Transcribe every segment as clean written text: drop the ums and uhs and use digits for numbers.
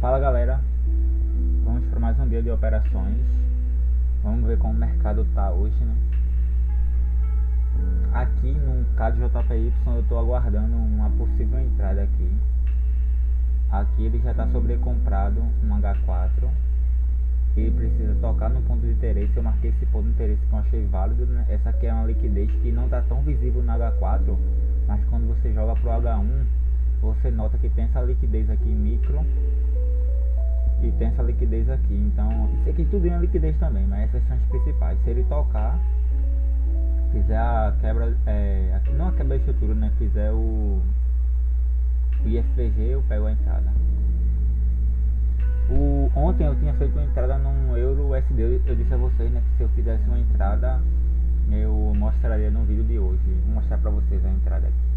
Fala galera, vamos para mais um dia de operações. Vamos ver como o mercado tá hoje, né? Aqui no caso JPY eu estou aguardando uma possível entrada aqui. Aqui ele já está sobrecomprado, um H4. Ele precisa tocar no ponto de interesse. Eu marquei esse ponto de interesse que eu achei válido, né? Essa aqui é uma liquidez que não está tão visível no H4, mas quando você joga pro H1 você nota que tem essa liquidez aqui micro e tem essa liquidez aqui. Então isso aqui tudo é liquidez também, mas essas são as principais. Se ele tocar, fizer a quebra, não a quebra de estrutura, né? Fizer o IFVG, eu pego a entrada. Ontem eu tinha feito uma entrada num Euro USD. Eu disse a vocês, né, que se eu fizesse uma entrada eu mostraria no vídeo de hoje. Vou mostrar pra vocês a entrada aqui.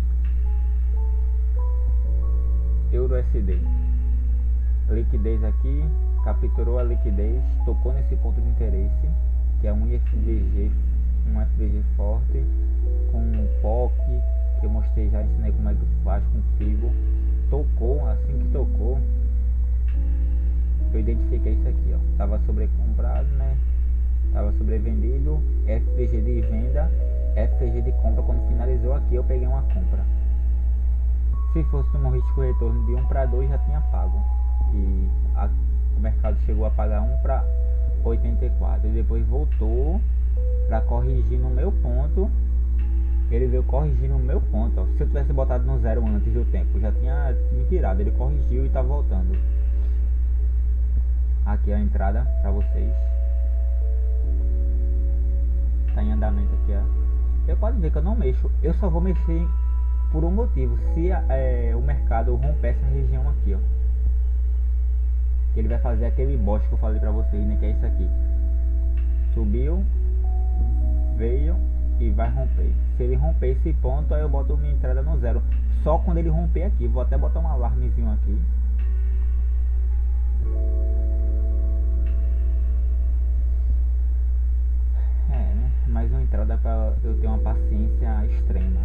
Euro USD, liquidez aqui, capturou a liquidez, tocou nesse ponto de interesse, que é um FVG forte, com um POC, que eu mostrei, já ensinei como é que faz com Fibo. Tocou, assim que tocou, eu identifiquei isso aqui, ó, tava sobrecomprado, né, tava sobrevendido, FVG de venda, FVG de compra. Quando finalizou aqui eu peguei uma compra. Se fosse um risco retorno de 1 para 2 já tinha pago, e o mercado chegou a pagar 1 para 84 e depois voltou para corrigir no meu ponto. Ele veio corrigir no meu ponto, ó. Se eu tivesse botado no zero antes do tempo já tinha me tirado. Ele corrigiu e tá voltando. Aqui a entrada para vocês, tá em andamento aqui, ó. Eu pode ver que eu não mexo, eu só vou mexer por um motivo: se o mercado romper essa região aqui, ó, ele vai fazer aquele bote que eu falei pra vocês, né, que é isso aqui. Subiu, veio e vai romper. Se ele romper esse ponto, aí eu boto minha entrada no zero. Só quando ele romper aqui. Vou até botar um alarmezinho aqui. Né? Mais uma entrada para eu ter uma paciência extrema.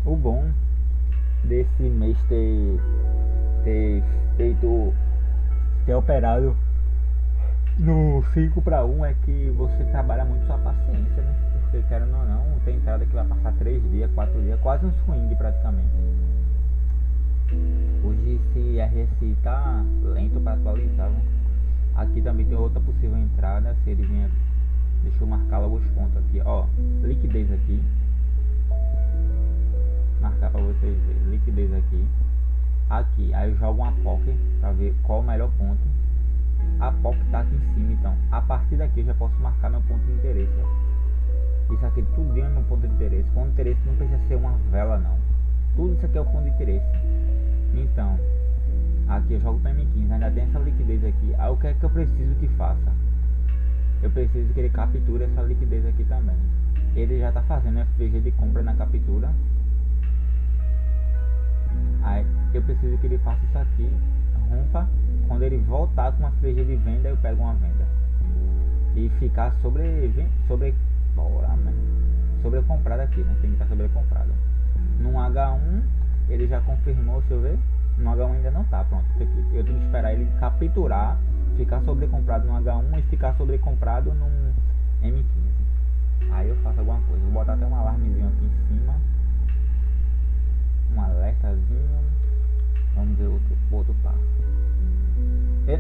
O bom desse mês ter operado no 5 para 1 é que você trabalha muito sua paciência, né? Porque querendo ou não, tem entrada que vai passar 3 dias, 4 dias, quase um swing praticamente. Hoje esse RSI tá lento para atualizar, né? Aqui também tem outra possível entrada. Se ele vier, deixa eu marcar logo os pontos aqui, ó, liquidez aqui, marcar para vocês verem, liquidez aqui, aí eu jogo uma POC para ver qual o melhor ponto. A POC tá aqui em cima, então a partir daqui eu já posso marcar meu ponto de interesse, ó. Isso aqui tudo é meu ponto de interesse. Ponto de interesse não precisa ser uma vela não, tudo isso aqui é o ponto de interesse. Então aqui eu jogo para M15, ainda tem essa liquidez aqui. Aí o que é que eu preciso que faça? Eu preciso que ele capture essa liquidez aqui também. Ele já tá fazendo FVG de compra na captura. Aí eu preciso que ele faça isso aqui, rompa. Quando ele voltar com uma FVG de venda, eu pego uma venda e ficar sobrecomprado aqui, né? Tem que estar sobrecomprado. No H1 ele já confirmou, deixa eu ver. No H1 ainda não tá, pronto. Isso aqui eu tenho que esperar ele capturar, ficar sobrecomprado no H1 e ficar sobrecomprado no M15. Aí eu faço alguma coisa. Vou botar até um alarmezinho aqui em cima, um alertazinho. Vamos ver outro par.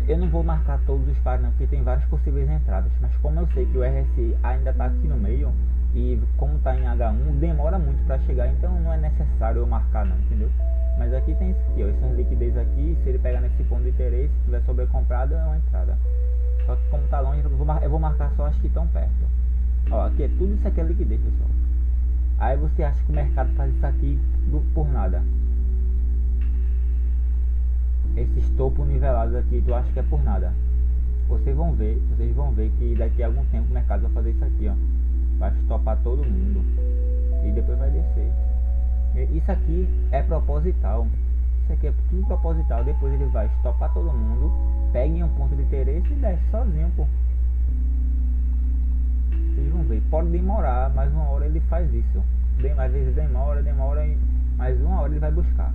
Eu não vou marcar todos os pares não, porque tem várias possíveis entradas, mas como eu sei que o RSI ainda está aqui no meio e como está em H1 demora muito para chegar, então não é necessário eu marcar não, entendeu? Mas aqui tem isso aqui, ó, essas liquidez aqui. Se ele pegar nesse ponto de interesse, se tiver sobrecomprado, é uma entrada. Só que como está longe, eu vou marcar só as que estão perto. Ó, aqui é tudo isso aqui é liquidez, pessoal. Aí você acha que o mercado faz isso aqui por nada? Esses topos nivelados aqui, tu acha que é por nada? Vocês vão ver que daqui a algum tempo o mercado vai fazer isso aqui, ó. Vai estopar todo mundo e depois vai descer. Isso aqui é proposital. Isso aqui é tudo proposital. Depois ele vai estopar todo mundo, pega em um ponto de interesse e desce sozinho, pô. Vocês vão ver. Pode demorar, mas uma hora ele faz isso. Às vezes demora, mas uma hora ele vai buscar.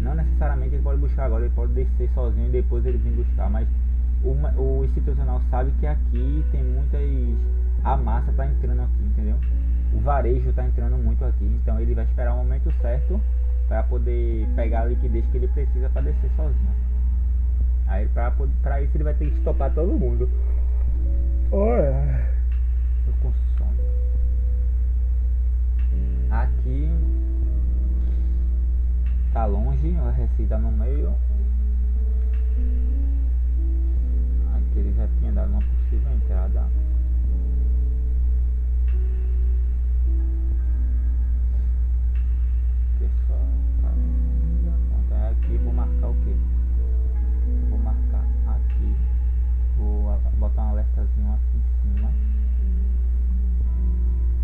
Não necessariamente ele pode buscar agora, ele pode descer sozinho e depois ele vir buscar, mas o institucional sabe que aqui tem muitas... A massa tá entrando aqui, entendeu? O varejo tá entrando muito aqui, então ele vai esperar o momento certo para poder pegar a liquidez que ele precisa para descer sozinho. Aí para isso ele vai ter que estopar todo mundo. Olha, tô com sono. Aqui tá longe, o RSI tá no meio. Aqui ele já tinha dado uma possível entrada. Aqui vou marcar o que? Vou marcar aqui, vou botar um alertazinho aqui em cima.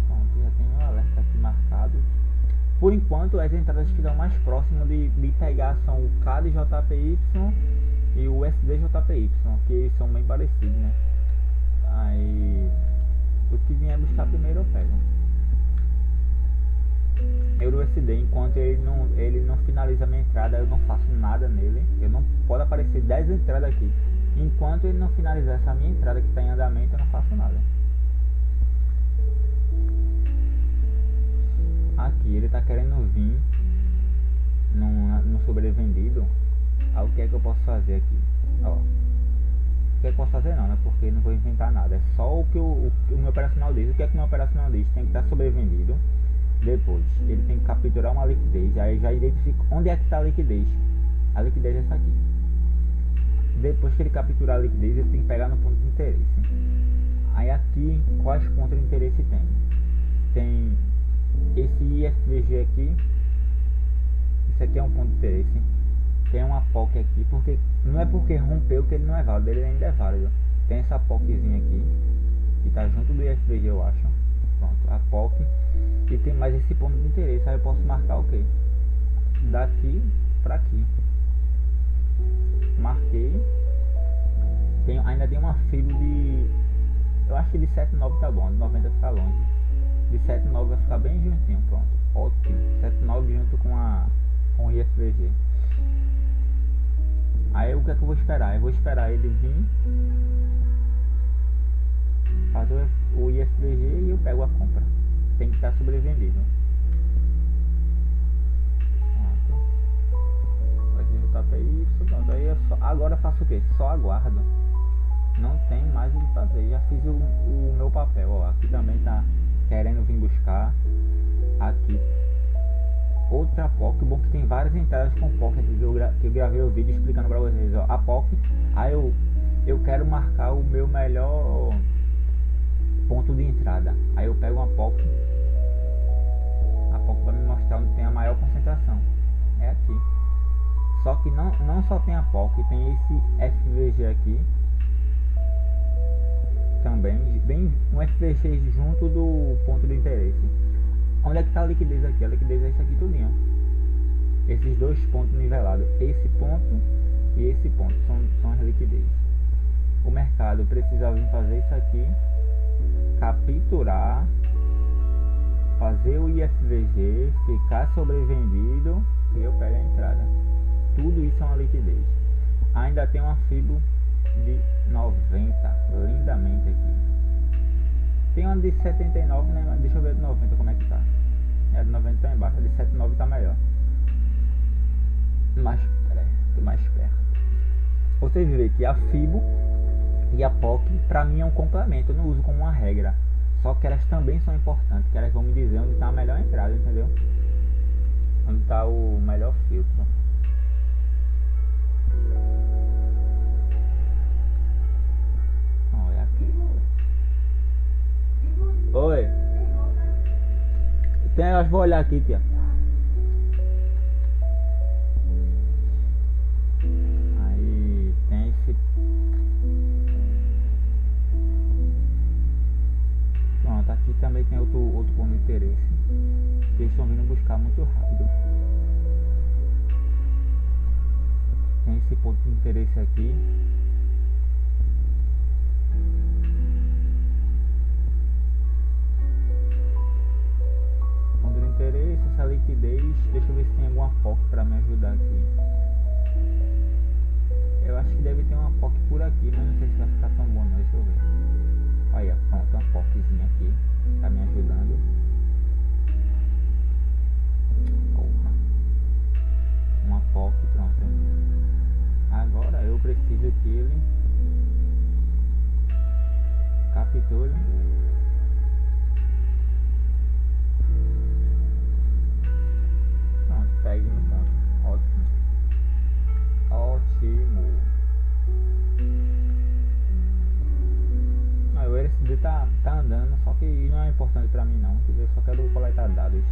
Pronto, já tem um alerta aqui marcado. Por enquanto as entradas que estão mais próximas de pegar são o CAD JPY e o USD JPY, que são bem parecidos, né? Aí o que vier buscar primeiro eu pego. EURUSD, enquanto ele não finaliza a minha entrada, eu não faço nada nele. Eu não pode aparecer 10 entradas aqui. Enquanto ele não finalizar essa minha entrada que está em andamento, eu não faço nada. Aqui ele está querendo vir no sobrevendido. Aí o que é que eu posso fazer aqui? Ó, o que é que eu posso fazer não, né? Porque não vou inventar nada. É só o que o meu operacional diz. O que é que o meu operacional diz? Tem que estar sobrevendido. Depois, ele tem que capturar uma liquidez. Aí já identifica onde é que está a liquidez. A liquidez é essa aqui. Depois que ele capturar a liquidez, ele tem que pegar no ponto de interesse. Aí aqui, quais pontos de interesse tem? Tem esse IFVG aqui. Isso aqui é um ponto de interesse. Tem uma POC aqui, porque não é porque rompeu que ele não é válido, ele ainda é válido. Tem essa POCzinha aqui, que está junto do IFVG, eu acho. Pronto, a POC. E tem mais esse ponto de interesse. Aí eu posso marcar o que? Daqui para aqui. Marquei. Ainda tem uma fibra de... Eu acho que de 7,9 tá bom. De 90 fica longe. De 7,9 vai ficar bem juntinho. Pronto. Ótimo. 7,9 junto com o IFVG. Aí o que é que eu vou esperar? Eu vou esperar ele vir fazer o IFVG e eu pego a compra. Tem que estar sobrevendido. Vai ser o KPI. Pronto. Aí eu agora faço o que? Só aguardo. Não tem mais o que fazer. Já fiz o meu papel. Ó, aqui também tá querendo vir buscar. Aqui outra POC. Bom que tem várias entradas com POC aqui que eu gravei o vídeo explicando pra vocês. Ó, a POC. Aí eu quero marcar o meu melhor ponto de entrada. Aí eu pego uma POC. A POC vai me mostrar onde tem a maior concentração. É aqui. Só que não só tem a POC, tem esse FVG aqui. Também, bem um FVG junto do ponto de interesse. Onde é que está a liquidez aqui? A liquidez é isso aqui tudinho. Esses dois pontos nivelados. Esse ponto e esse ponto são as liquidez. O mercado precisa vir fazer isso aqui, capturar, fazer o IFVG, ficar sobrevendido e eu pego a entrada. Tudo isso é uma liquidez. Ainda tem uma fibra de 90, lindamente aqui. Tem uma de 79, né? Mas deixa eu ver de 90 como é que tá. A de 90 tá embaixo, a de 79 tá melhor. Mais perto. Vocês veem que a FIBO e a POC para mim é um complemento, eu não uso como uma regra. Só que elas também são importantes, que elas vão me dizer onde está a melhor entrada, entendeu? Onde está o melhor filtro. Olha aqui. Oi. Eu vou olhar aqui, tia. Aí tem esse. Pronto, aqui também tem outro ponto de interesse. Eles estão vindo buscar muito rápido. Tem esse ponto de interesse aqui. Ponto de interesse, essa liquidez. Deixa eu ver se tem alguma POC pra me ajudar aqui. Eu acho que deve ter uma POC por aqui, mas não sei se vai ficar tão bom não, deixa eu ver. Aí, ó, pronto, uma POCzinha aqui, tá me ajudando. Porra. Uma POC, pronto. Agora eu preciso que ele capture. Pronto, pegue no ponto. Ótimo. Ótimo. Ah, o LSD tá andando, só que não é importante pra mim não, entendeu? Eu só quero coletar dados.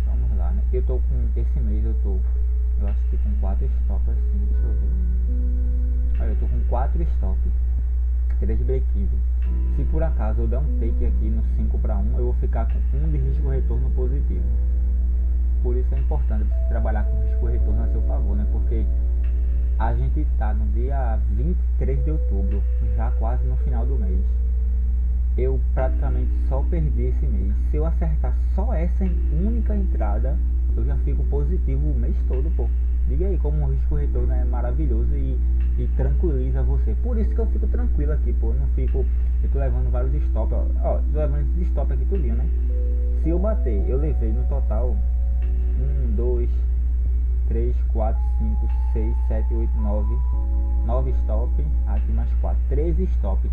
Vamos lá, né? Eu tô com, esse mês eu acho que com 4 estoques assim, deixa eu ver. Olha, eu tô com 4 estoques, 3 break-even. Se por acaso eu der um take aqui no 5/1, eu vou ficar com 1 de risco retorno positivo. Por isso é importante você trabalhar com risco retorno a seu favor, né? Porque a gente tá no dia 23 de outubro, já quase no final do mês. Eu praticamente só perdi esse mês. Se eu acertar só essa única entrada, eu já fico positivo o mês todo, pô. Diga aí como o risco retorno é maravilhoso e tranquiliza você. Por isso que eu fico tranquilo aqui, pô. Eu não fico. Eu tô levando vários stop, ó. Tô levando esses stop aqui tudinho, né? Se eu bater, eu levei no total 1, 2, 3, 4, 5, 6, 7, 8, 9 stop, aqui mais 4, 13 stop.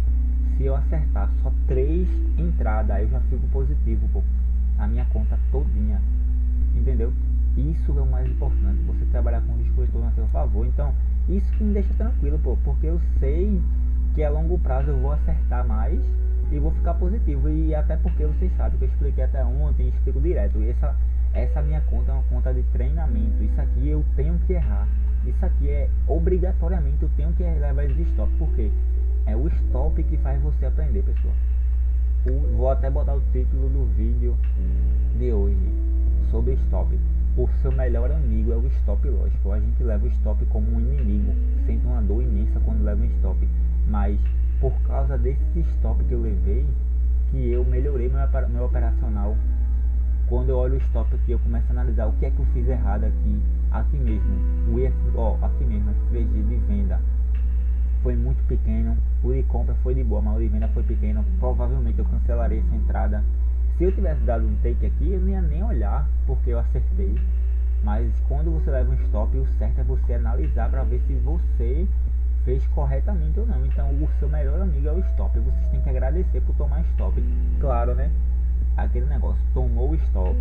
Se eu acertar só 3 entradas, aí eu já fico positivo, pô. A minha conta todinha, entendeu? Isso é o mais importante, você trabalhar com risco retorno a seu favor. Então, isso que me deixa tranquilo, pô, porque eu sei que a longo prazo eu vou acertar mais e vou ficar positivo. E até porque vocês sabem que eu expliquei até ontem, explico direto. E essa minha conta é uma conta de treinamento. Isso aqui eu tenho que errar. Isso aqui é obrigatoriamente, eu tenho que levar esses stop. Por quê? É o stop que faz você aprender, pessoal. Vou até botar o título do vídeo de hoje sobre stop. O seu melhor amigo é o stop, lógico. A gente leva o stop como um inimigo, sente uma dor imensa quando leva um stop. Mas por causa desse stop que eu levei, que eu melhorei meu operacional. Quando eu olho o stop aqui, eu começo a analisar o que é que eu fiz errado aqui mesmo. Aqui mesmo, FVG de venda foi muito pequeno, o de compra foi de boa, mas o de venda foi pequeno. Provavelmente eu cancelarei essa entrada. Se eu tivesse dado um take aqui, eu não ia nem olhar, porque eu acertei. Mas quando você leva um stop, o certo é você analisar para ver se você fez corretamente ou não. Então o seu melhor amigo é o stop. Vocês têm que agradecer por tomar stop. Claro, né? Aquele negócio, tomou o stop.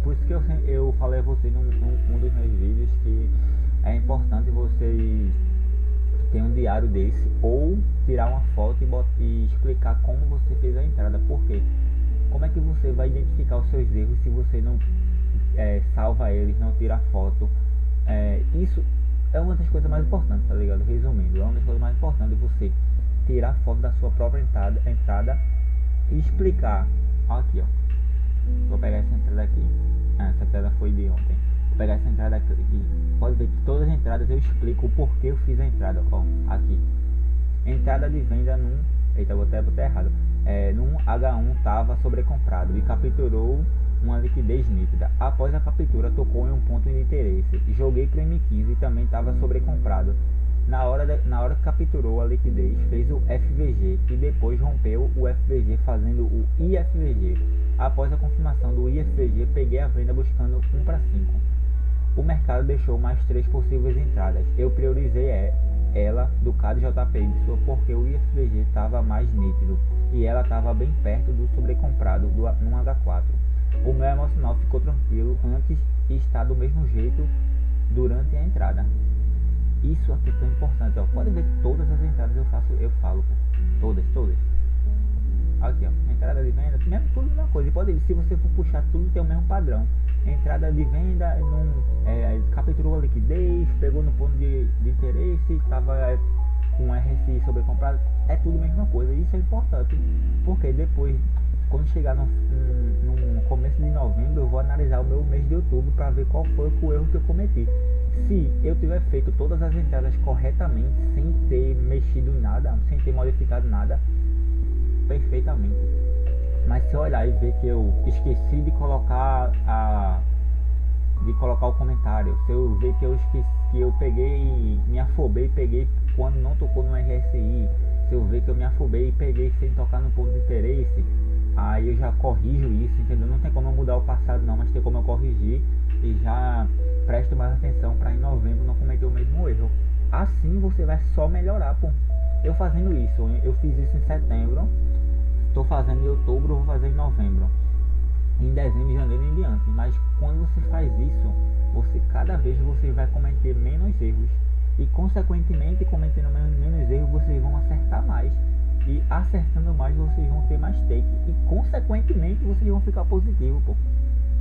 Por isso que eu falei a vocês num dos meus vídeos que é importante vocês ter um diário desse, ou tirar uma foto e explicar como você fez a entrada. Por quê? Como é que você vai identificar os seus erros se você não salva eles, não tira foto? Isso é uma das coisas mais importantes, tá ligado? Resumindo, é uma das coisas mais importantes você tirar foto da sua própria entrada e explicar. Aqui, ó. Vou pegar essa entrada aqui. Essa entrada foi de ontem. Vou pegar essa entrada aqui. Pode ver que todas as entradas eu explico o porquê eu fiz a entrada. Ó, aqui. Entrada de venda num. Eita, vou até botar errado. Num H1 estava sobrecomprado e capturou uma liquidez nítida. Após a captura, tocou em um ponto de interesse. Joguei para o M15 e também estava sobrecomprado. Na hora que capturou a liquidez, fez o FVG e depois rompeu o FVG fazendo o IFVG. Após a confirmação do IFVG, peguei a venda buscando 1/5. O mercado deixou mais 3 possíveis entradas. Eu priorizei ela do CAD-JP disso porque o IFVG estava mais nítido e ela estava bem perto do sobrecomprado no H4. O meu emocional ficou tranquilo antes e está do mesmo jeito durante a entrada. Isso aqui é tão importante, ó. Pode ver que todas as entradas eu falo, pô. Todas. Aqui, ó. Entrada de venda, mesmo tudo uma coisa. E pode ver, se você for puxar tudo, tem o mesmo padrão. Entrada de venda, capturou a liquidez, pegou no ponto de interesse, estava com RSI sobrecomprado. É tudo a mesma coisa. Isso é importante, porque depois, quando chegar no começo de novembro, eu vou analisar o meu mês de outubro para ver qual foi o erro que eu cometi. Se eu tiver feito todas as entradas corretamente, sem ter mexido em nada, sem ter modificado nada, perfeitamente. Mas se eu olhar e ver que eu esqueci de colocar colocar o comentário, se eu ver que eu esqueci, que eu peguei, me afobei, peguei quando não tocou no RSI, se eu ver que eu me afobei e peguei sem tocar no ponto de interesse, aí eu já corrijo isso, entendeu? Não tem como eu mudar o passado não, mas tem como eu corrigir e já presto mais atenção para em novembro não cometer o mesmo erro. Assim você vai só melhorar, pô. Eu fazendo isso, eu fiz isso em setembro, estou fazendo em outubro, vou fazer em novembro, em dezembro, janeiro e em diante. Mas quando você faz isso, você cada vez você vai cometer menos erros e consequentemente cometendo menos erros vocês vão acertar mais, e acertando mais vocês vão ter mais take e consequentemente vocês vão ficar positivo, pô.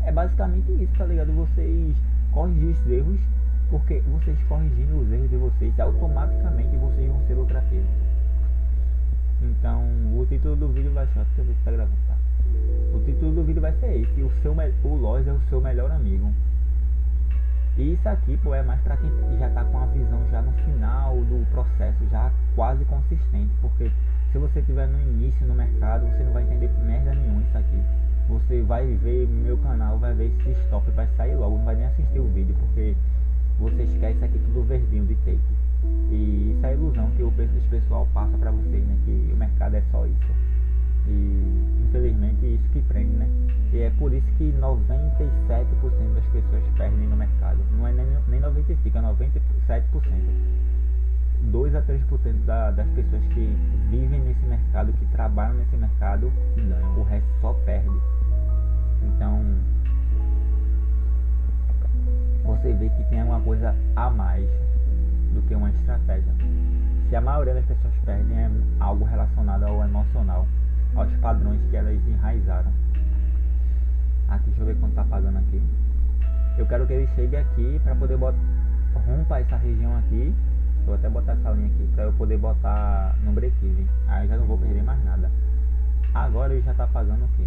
É basicamente isso, tá ligado? Vocês corrigir os erros, porque vocês corrigindo os erros de vocês, automaticamente vocês vão ser lucrativos. Então, o título do vídeo vai ser, deixa eu ver se tá gravando, tá? O título do vídeo vai ser esse, o Lois é o seu melhor amigo. E isso aqui, pô, é mais pra quem já tá com a visão já no final do processo, já quase consistente, porque se você estiver no início no mercado, você não vai entender merda nenhuma isso aqui. Você vai ver meu canal, vai ver esse stop, vai sair logo, não vai nem assistir o vídeo, porque você esquece isso aqui tudo verdinho de take. E isso é a ilusão que o pessoal passa pra vocês, né, que o mercado é só isso. E infelizmente isso que prende, né? E é por isso que 97% das pessoas perdem no mercado. Não é nem 95%, é 97%. 2 a 3% das pessoas que vivem nesse mercado, que trabalham nesse mercado, ganham. O resto só perde. Então você vê que tem alguma coisa a mais do que uma estratégia. Se a maioria das pessoas perdem, é algo relacionado ao emocional, aos padrões que elas enraizaram. Aqui, deixa eu ver quanto tá pagando aqui. Eu quero que ele chegue aqui para poder rompa essa região aqui. Vou até botar essa linha aqui para eu poder botar no break-even. Aí já não vou perder mais nada. Agora ele já tá pagando o quê?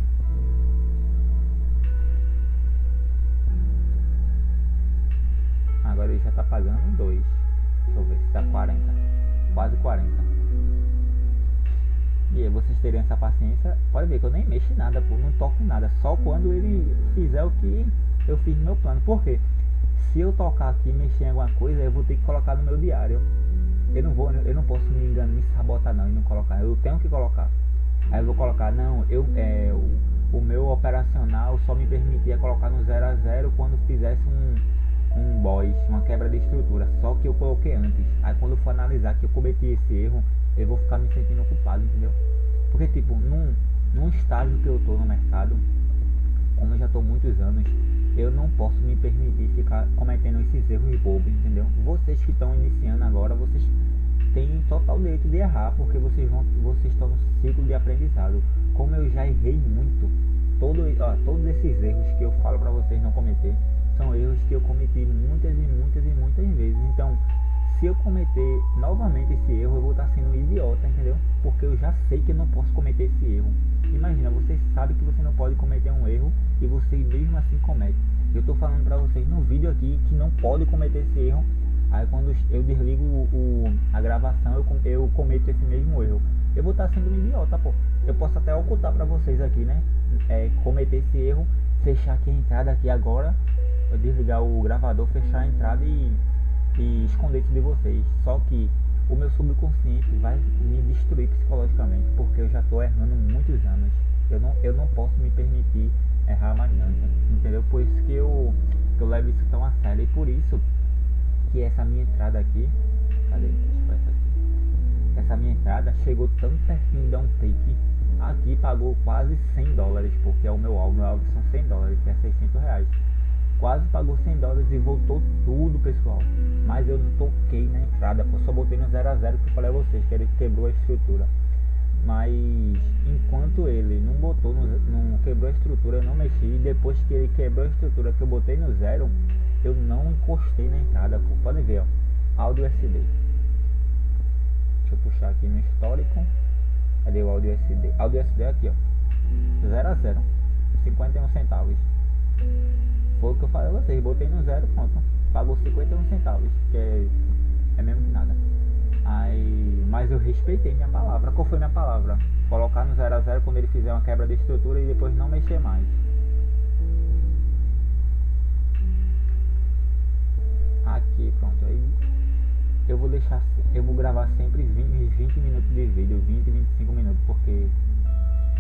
Agora ele já tá pagando 2. Deixa eu ver se tá 40. Quase 40. E aí vocês teriam essa paciência. Pode ver que eu nem mexo em nada, pô, não toco em nada. Só quando ele fizer o que eu fiz no meu plano. Por quê? Se eu tocar aqui e mexer em alguma coisa, eu vou ter que colocar no meu diário. Eu não posso me enganar, me sabotar não e não colocar. Eu tenho que colocar. Aí eu vou colocar, não, o meu operacional só me permitia colocar no 0 a 0 quando fizesse um boss, uma quebra de estrutura. Só que eu coloquei antes. Aí quando eu for analisar que eu cometi esse erro, eu vou ficar me sentindo culpado, entendeu? Porque tipo, num estágio que eu tô no mercado, como eu já tô muitos anos, eu não posso me permitir ficar cometendo esses erros bobos, entendeu? Vocês que estão iniciando agora, vocês têm total direito de errar, porque vocês estão no ciclo de aprendizado. Como eu já errei muito, todos esses erros que eu falo pra vocês não cometer, são erros que eu cometi muitas vezes. Então, se eu cometer novamente esse erro, eu vou estar sendo um idiota, entendeu? Porque eu já sei que eu não posso cometer esse erro. Imagina, você sabe que você não pode cometer um erro e você mesmo assim comete. Eu tô falando pra vocês no vídeo aqui que não pode cometer esse erro. Aí quando eu desligo a gravação, eu cometo esse mesmo erro. Eu vou estar sendo um idiota, pô. Eu posso até ocultar pra vocês aqui, né? Cometer esse erro, fechar aqui a entrada aqui agora, desligar o gravador, fechar a entrada e esconder isso de vocês. Só que o meu subconsciente vai me destruir psicologicamente, porque eu já tô errando muitos anos. Eu não posso me permitir errar mais não, entendeu? Por isso que eu levo isso tão a sério. E por isso que essa minha entrada aqui, cadê? Essa minha entrada chegou tão pertinho de dar um take. Aqui pagou quase $100, porque é o meu alvo são $100, que é R$600. Quase pagou $100 e voltou tudo, pessoal. Mas eu não toquei na entrada, só botei no 0 a 0 que eu falei a vocês, que ele quebrou a estrutura. Mas enquanto ele não botou, não quebrou a estrutura, eu não mexi. E depois que ele quebrou a estrutura, que eu botei no 0, eu não encostei na entrada, pô. Podem ver, ó, áudio SD. Deixa eu puxar aqui no histórico. Cadê o áudio SD? Áudio SD aqui, ó, 0 a 0, 51 centavos. Foi o que eu falei a vocês, botei no 0, pronto. Pagou 51 centavos, que é mesmo que nada. Mas eu respeitei minha palavra. Qual foi minha palavra? Colocar no 0 a 0 quando ele fizer uma quebra de estrutura e depois não mexer mais. pronto. Aí eu vou gravar sempre 20 minutos de vídeo, 25 minutos, porque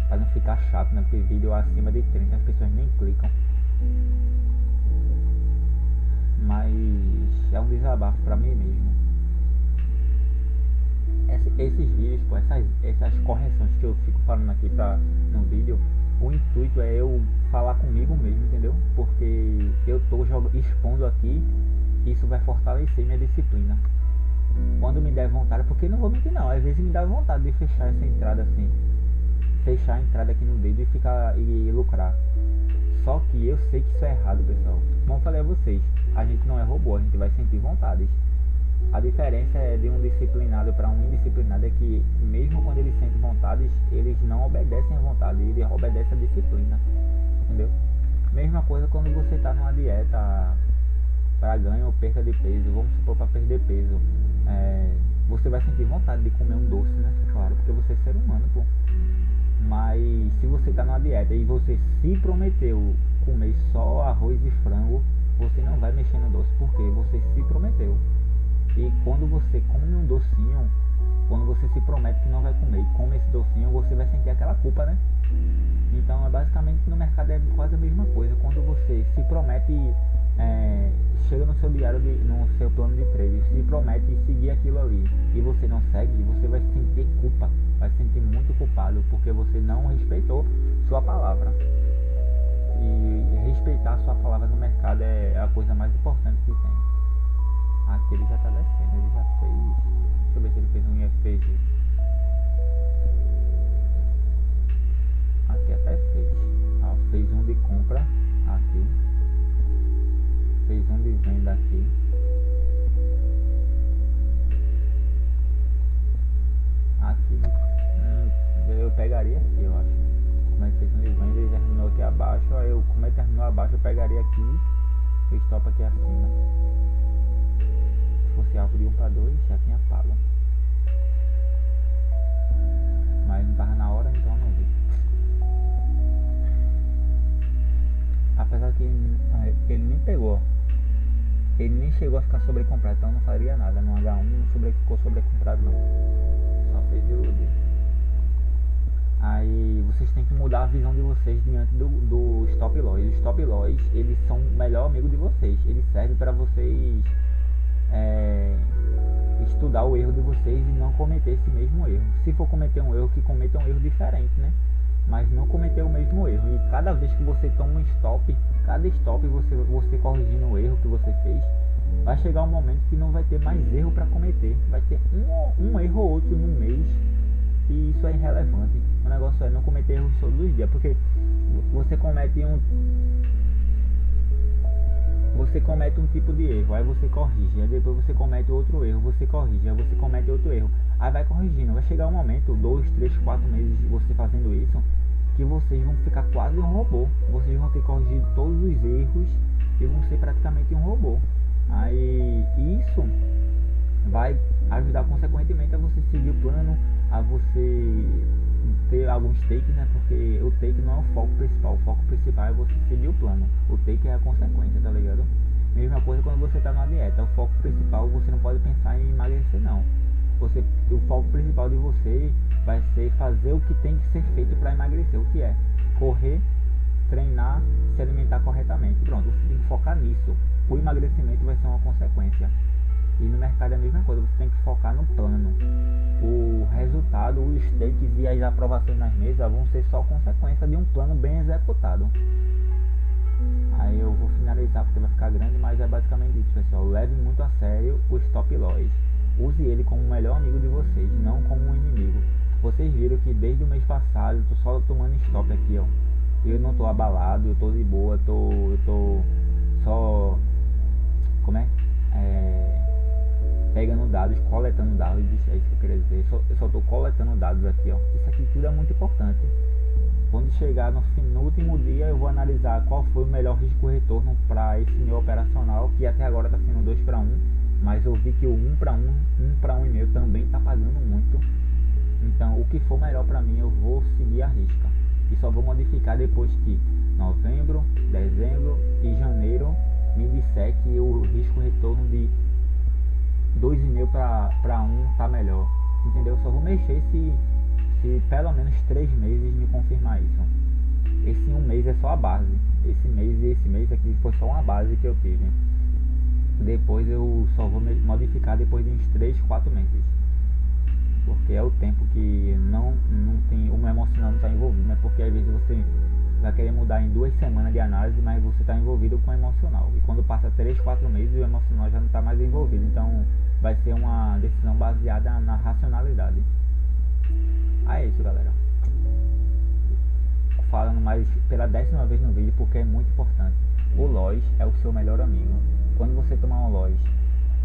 pra não ficar chato, né? Porque vídeo acima de 30 as pessoas nem clicam. Mas é um desabafo pra mim mesmo. Esses vídeos, pô, essas correções que eu fico falando aqui no vídeo, o intuito é eu falar comigo mesmo, entendeu? Porque eu tô expondo aqui, isso vai fortalecer minha disciplina. Quando me der vontade, porque não vou mentir não, às vezes me dá vontade de fechar essa entrada assim, fechar a entrada aqui no vídeo e lucrar. Só que eu sei que isso é errado, pessoal. Como eu falei a vocês, a gente não é robô, a gente vai sentir vontades. A diferença é de um disciplinado para um indisciplinado é que mesmo quando eles sentem vontades, eles não obedecem à vontade, eles obedecem à disciplina, entendeu? Mesma coisa quando você está numa dieta para ganho ou perda de peso, vamos supor para perder peso, você vai sentir vontade de comer um doce, né? Claro, porque você é ser humano, pô. Mas se você está numa dieta e você se prometeu comer só arroz e frango, você não vai mexer no doce, porque você se prometeu. E quando você come um docinho, quando você se promete que não vai comer e come esse docinho, você vai sentir aquela culpa, né? Então, basicamente, no mercado é quase a mesma coisa. Quando você se promete, chega no seu diário, no seu plano de trade, se promete seguir aquilo ali e você não segue, você vai sentir culpa, vai se sentir muito culpado, porque você não respeitou sua palavra. E respeitar sua palavra no mercado é a coisa mais importante que tem. Aqui ele já tá descendo, ele já fez. Deixa eu ver se ele fez um IFPG. Aqui até fez. Ó, fez um de compra aqui. Fez um de venda aqui. Aqui eu pegaria aqui, eu acho. Como é que fez um de venda, ele terminou aqui abaixo. Aí como ele terminou abaixo, eu pegaria aqui e stop aqui acima. Se fosse alvo de 1 para 2, já tinha pago. Mas não tava na hora, então não vi. Apesar que ele nem pegou. Ele nem chegou a ficar sobrecomprado, então não faria nada. No H1 não ficou sobrecomprado não. Só fez iludir. Aí vocês têm que mudar a visão de vocês diante do stop loss. Os stop loss, eles são o melhor amigo de vocês. Eles servem para vocês estudar o erro de vocês e não cometer esse mesmo erro. Se for cometer um erro, que cometa um erro diferente, né? Mas não cometer o mesmo erro. E cada vez que você toma um stop, cada stop você corrigindo o erro que você fez, vai chegar um momento que não vai ter mais erro para cometer. Vai ter um erro ou outro no mês e isso é irrelevante. O negócio é não cometer erros todos os dias, porque você comete um tipo de erro, aí você corrige, aí depois você comete outro erro, você corrige, aí você comete outro erro, aí vai corrigindo, vai chegar um momento, 2, 3, 4 meses de você fazendo isso, que vocês vão ficar quase um robô, vocês vão ter corrigido todos os erros e vão ser praticamente um robô. Aí isso vai ajudar consequentemente a você seguir o plano, a você ter alguns takes, né? Porque o take não é o foco principal é você seguir o plano, o take é a consequência, tá ligado? Mesma coisa quando você tá numa dieta, o foco principal você não pode pensar em emagrecer não. O foco principal de você vai ser fazer o que tem que ser feito para emagrecer, o que é correr, treinar, se alimentar corretamente. Pronto, você tem que focar nisso. O emagrecimento vai ser uma consequência. E no mercado é a mesma coisa, você tem que focar no plano. O resultado, os takes e as aprovações nas mesas vão ser só consequência de um plano bem executado. Aí eu vou finalizar porque vai ficar grande, mas é basicamente isso, pessoal. Leve muito a sério o stop loss. Use ele como o melhor amigo de vocês, não como um inimigo. Vocês viram que desde o mês passado eu tô só tomando stop aqui, ó. Eu não tô abalado, eu tô de boa, eu tô só... Como é? Pegando dados, coletando dados, é isso que eu queria dizer. Eu só tô coletando dados aqui, ó. Isso aqui tudo é muito importante. Quando chegar no último dia, eu vou analisar qual foi o melhor risco-retorno para esse meu operacional, que até agora está sendo 2 para 1, mas eu vi que o 1 para 1, 1 para 1,5 também está pagando muito. Então, o que for melhor para mim, eu vou seguir a risca. E só vou modificar depois que novembro, dezembro e janeiro me disser que o risco-retorno de 2,5 para 1 tá melhor. Entendeu? Só vou mexer se pelo menos 3 meses me confirmar isso. Esse 1 mês é só a base. Esse mês aqui foi só uma base que eu tive. Depois eu só vou modificar depois de uns 3, 4 meses. Porque é o tempo que não tem, o meu emocional não está envolvido, né? Porque às vezes você vai querer mudar em 2 semanas de análise, mas você está envolvido com o emocional. E quando passa 3, 4 meses, o emocional já não está mais envolvido. Então vai ser uma decisão baseada na racionalidade. É isso, galera. Falando mais pela 10ª vez no vídeo, porque é muito importante. O loss é o seu melhor amigo. Quando você tomar um loss,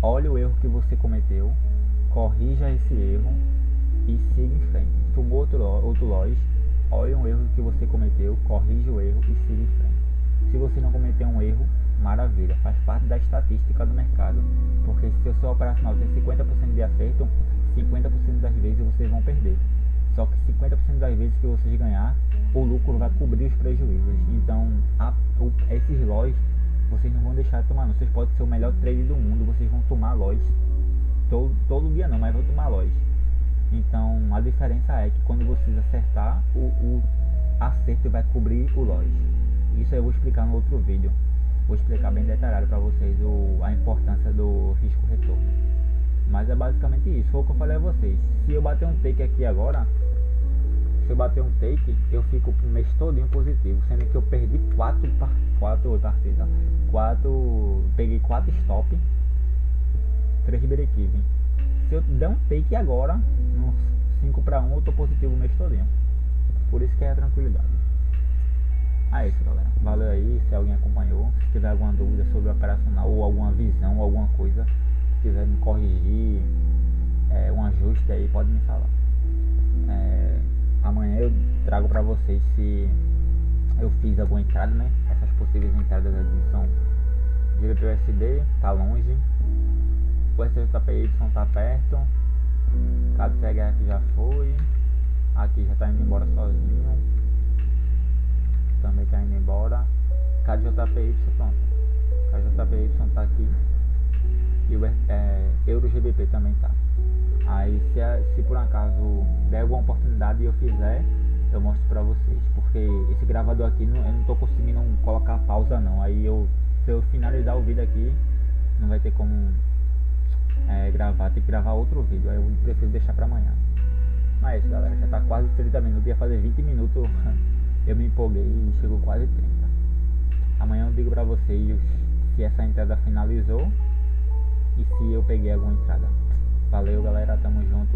olhe o erro que você cometeu, corrija esse erro e siga em frente. Tomou outro loss, olhe um erro que você cometeu, corrija o erro e siga em frente. Se você não cometeu um erro, maravilha, faz parte da estatística do mercado. Porque se o seu operacional tem 50% de acerto, 50% das vezes vocês vão perder. Só que 50% das vezes que vocês ganhar, o lucro vai cobrir os prejuízos. Então, esses loss, vocês não vão deixar de tomar. Vocês podem ser o melhor trader do mundo, vocês vão tomar loss. Todo dia não, mas vão tomar loss. Então, a diferença é que quando vocês acertar, o acerto vai cobrir o loss. Isso eu vou explicar no outro vídeo. Vou explicar bem detalhado para vocês a importância do risco-retorno. Mas é basicamente isso. Foi o que eu falei a vocês. Se eu bater um take aqui agora, eu fico o mês todinho positivo, sendo que eu perdi 4 partidas. Peguei 4 stop, 3 break-even. Se eu der um take agora, no 5 para 1, eu tô positivo o mês todinho. Por isso que é a tranquilidade. É isso, galera. Valeu aí, se alguém acompanhou. Se tiver alguma dúvida sobre o operacional ou alguma visão ou alguma coisa, se quiser me corrigir, um ajuste aí, pode me falar. Amanhã eu trago pra vocês se eu fiz alguma entrada, né? Essas possíveis entradas aqui são GBP/USD, tá longe. O SJPY tá perto. CAD/CHF já foi. Aqui já tá indo embora sozinho. Também tá indo embora. CAD/JPY, pronto. CAD/JPY tá aqui. E o EURO/GBP também tá. Aí se por acaso der alguma oportunidade e eu fizer, eu mostro pra vocês. Porque esse gravador aqui, eu não tô conseguindo colocar pausa não. Aí se eu finalizar o vídeo aqui, não vai ter como gravar. Tem que gravar outro vídeo. Aí eu preciso deixar pra amanhã. Mas é isso, galera. Já tá quase 30 minutos. Ia fazer 20 minutos. Eu me empolguei e chegou quase 30. Amanhã eu digo pra vocês se essa entrada finalizou e se eu peguei alguma entrada. Valeu, galera, tamo junto.